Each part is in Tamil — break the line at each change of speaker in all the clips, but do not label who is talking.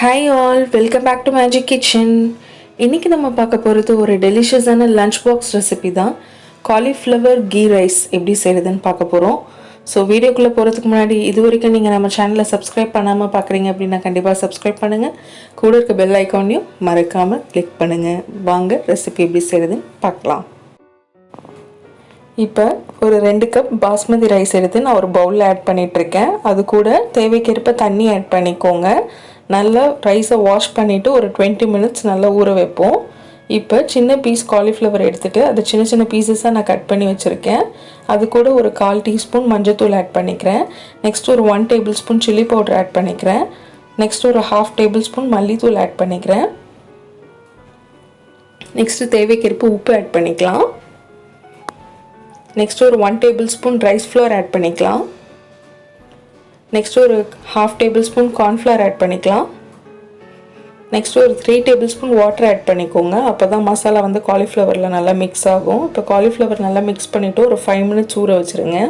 Hi all, welcome back to Magic Kitchen. இன்னைக்கு நம்ம பார்க்க போகிறது ஒரு டெலிஷியஸான லஞ்ச் பாக்ஸ் ரெசிபி தான். காலிஃப்ளவர் கீ ரைஸ் எப்படி செய்கிறதுன்னு பார்க்க போகிறோம். ஸோ வீடியோக்குள்ளே போகிறதுக்கு முன்னாடி இது வரைக்கும் நீங்கள் நம்ம சேனலை சப்ஸ்கிரைப் பண்ணாமல் பார்க்குறீங்க அப்படின்னா கண்டிப்பாக சப்ஸ்கிரைப் பண்ணுங்கள். கூட இருக்க பெல் ஐக்கானையும் மறக்காமல் கிளிக் பண்ணுங்கள். வாங்க ரெசிபி எப்படி செய்கிறதுன்னு பார்க்கலாம். இப்போ ஒரு 2 கப் பாஸ்மதி ரைஸ் எடுத்து நான் ஒரு பவுலில் ஆட் பண்ணிகிட்ருக்கேன். அது கூட தேவைக்கேற்ப தண்ணி ஆட் பண்ணிக்கோங்க. நல்லா ரைஸை வாஷ் பண்ணிவிட்டு ஒரு 20 மினிட்ஸ் நல்லா ஊற வைப்போம். இப்போ சின்ன பீஸ் காலிஃப்ளவர் எடுத்துகிட்டு அதை சின்ன சின்ன பீசஸாக நான் கட் பண்ணி வச்சுருக்கேன். அது கூட ஒரு 1/4 டீஸ்பூன் மஞ்சத்தூள் ஆட் பண்ணிக்கிறேன். நெக்ஸ்ட் ஒரு 1 tablespoon chilli powder add பண்ணிக்கிறேன். நெக்ஸ்ட் ஒரு 1/2 டேபிள் ஸ்பூன் மல்லித்தூள் ஆட் பண்ணிக்கிறேன். நெக்ஸ்ட்டு தேவைக்கேற்ப உப்பு ஆட் பண்ணிக்கலாம். நெக்ஸ்ட் ஒரு 1 tablespoon rice flour add பண்ணிக்கலாம். நெக்ஸ்ட் ஒரு 1/2 டேபிள் ஸ்பூன் கார்ன்ஃப்ளவர் ஆட் பண்ணிக்கலாம். நெக்ஸ்ட் ஒரு 3 டேபிள் ஸ்பூன் வாட்டர் ஆட் பண்ணிக்கோங்க. அப்போ தான் மசாலா வந்து காலிஃப்ளவரில் நல்லா மிக்ஸ் ஆகும். இப்போ காலிஃப்ளவர் நல்லா மிக்ஸ் பண்ணிவிட்டு ஒரு 5 மினிட்ஸ் ஊற வச்சுருங்க.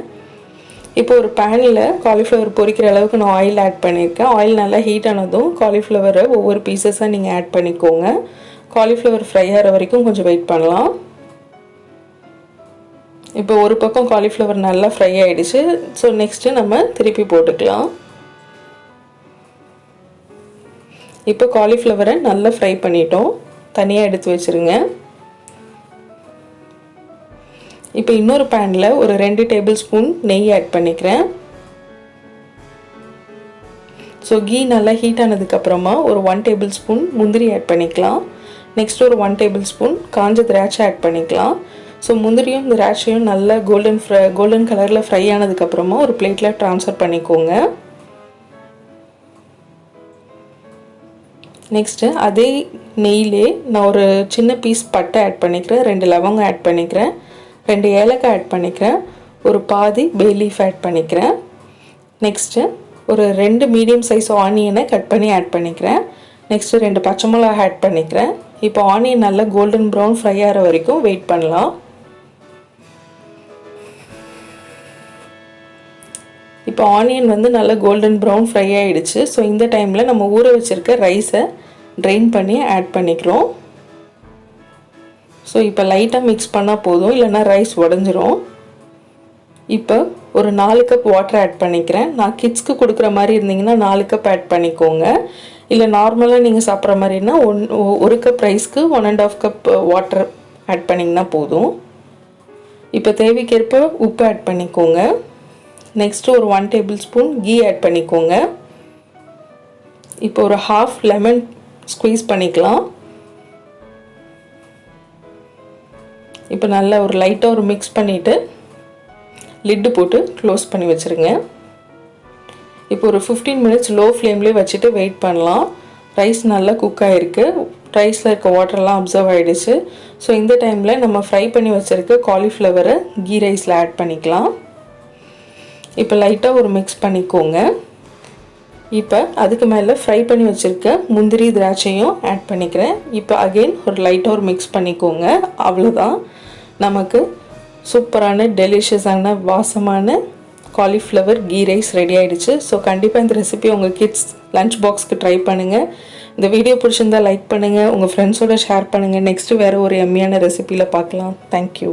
இப்போ ஒரு பேனில் காலிஃப்ளவர் பொரிக்கிற அளவுக்கு நான் ஆயில் ஆட் பண்ணியிருக்கேன். ஆயில் நல்லா ஹீட் ஆனதும் காலிஃப்ளவரை ஒவ்வொரு பீசஸாக நீங்கள் ஆட் பண்ணிக்கோங்க. காலிஃப்ளவர் ஃப்ரை ஆகிற வரைக்கும் கொஞ்சம் வெயிட் பண்ணலாம். இப்போ ஒரு பக்கம் காலிஃப்ளவர் நல்லா ஃப்ரை ஆகிடுச்சு. ஸோ நெக்ஸ்ட்டு நம்ம திருப்பி போட்டுக்கலாம். இப்போ காலிஃப்ளவரை நல்லா ஃப்ரை பண்ணிட்டோம். தனியாக எடுத்து வச்சுருங்க. இப்போ இன்னொரு பேனில் ஒரு 2 டேபிள் ஸ்பூன் நெய் ஆட் பண்ணிக்கிறேன். ஸோ கீ நல்லா ஹீட் ஆனதுக்கப்புறமா ஒரு 1 டேபிள் ஸ்பூன் முந்திரி ஆட் பண்ணிக்கலாம். நெக்ஸ்ட் ஒரு 1 டேபிள் ஸ்பூன் காஞ்ச திராட்சை ஆட் பண்ணிக்கலாம். ஸோ முந்திரியும் திராட்சையும் நல்லா கோல்டன் கலரில் ஃப்ரை ஆனதுக்கப்புறமா ஒரு பிளேட்டில் ட்ரான்ஸ்ஃபர் பண்ணிக்கோங்க. நெக்ஸ்ட்டு அதே நெய்யிலே நான் ஒரு சின்ன பீஸ் பட்டை ஆட் பண்ணிக்கிறேன். 2 லவங்கம் ஆட் பண்ணிக்கிறேன். 2 ஏலக்காய் ஆட் பண்ணிக்கிறேன். ஒரு பாதி பே லீஃப் ஆட் பண்ணிக்கிறேன். நெக்ஸ்ட்டு ஒரு 2 மீடியம் சைஸ் ஆனியனை கட் பண்ணி ஆட் பண்ணிக்கிறேன். நெக்ஸ்ட்டு 2 பச்சை மிளகாய் ஆட் பண்ணிக்கிறேன். இப்போ ஆனியன் நல்லா கோல்டன் ப்ரௌன் ஃப்ரை ஆகிற வரைக்கும் வெயிட் பண்ணலாம். இப்போ ஆனியன் வந்து நல்லா கோல்டன் ப்ரௌன் ஃப்ரை ஆகிடுச்சு. ஸோ இந்த டைமில் நம்ம ஊற வச்சுருக்க ரைஸை ட்ரெயின் பண்ணி ஆட் பண்ணிக்கிறோம். ஸோ இப்போ லைட்டாக மிக்ஸ் பண்ணால் போதும், இல்லைன்னா ரைஸ் உடஞ்சிரும். இப்போ ஒரு 4 கப் வாட்டர் ஆட் பண்ணிக்கிறேன். நான் கிட்ஸ்க்கு கொடுக்குற மாதிரி இருந்தீங்கன்னா 4 கப் ஆட் பண்ணிக்கோங்க. இல்லை நார்மலாக நீங்கள் சாப்பிட்ற மாதிரின்னா 1 கப் ரைஸ்க்கு 1.5 கப் வாட்டர் ஆட் பண்ணிங்கன்னா போதும். இப்போ தேவைக்கேற்ப உப்பு ஆட் பண்ணிக்கோங்க. நெக்ஸ்ட்டு ஒரு 1 டேபிள் ஸ்பூன் கீ ஆட் பண்ணிக்கோங்க. இப்போ ஒரு 1/2 லெமன் ஸ்குவீஸ் பண்ணிக்கலாம். இப்போ நல்லா ஒரு லைட்டாக ஒரு மிக்ஸ் பண்ணிவிட்டு லிட்டு போட்டு க்ளோஸ் பண்ணி வச்சுருங்க. இப்போ ஒரு 15 மினிட்ஸ் லோ ஃப்ளேம்லேயே வச்சுட்டு வெயிட் பண்ணலாம். ரைஸ் நல்லா குக் ஆகிருக்கு. ரைஸில் இருக்க வாட்டர்லாம் அப்சர்வ் ஆகிடுச்சு. ஸோ இந்த டைமில் நம்ம ஃப்ரை பண்ணி வச்சுருக்க காலிஃப்ளவரை கீ ரைஸில் ஆட் பண்ணிக்கலாம். இப்போ லைட்டாக ஒரு மிக்ஸ் பண்ணிக்கோங்க. இப்போ அதுக்கு மேலே ஃப்ரை பண்ணி வச்சுருக்க முந்திரி திராட்சையும் ஆட் பண்ணிக்கிறேன். இப்போ அகெயின் ஒரு லைட்டாக ஒரு மிக்ஸ் பண்ணிக்கோங்க. அவ்வளோதான், நமக்கு சூப்பரான டெலிஷியஸான வாசமான காலிஃப்ளவர் கீ ரைஸ் ரெடி ஆகிடுச்சு. ஸோ கண்டிப்பாக இந்த ரெசிபி உங்கள் கிட்ஸ் லஞ்ச் பாக்ஸ்க்கு ட்ரை பண்ணுங்கள். இந்த வீடியோ பிடிச்சிருந்தால் லைக் பண்ணுங்கள், உங்கள் ஃப்ரெண்ட்ஸோடு ஷேர் பண்ணுங்கள். நெக்ஸ்ட்டு வேறு ஒரு எம்மியான ரெசிபியில் பார்க்கலாம். தேங்க்யூ.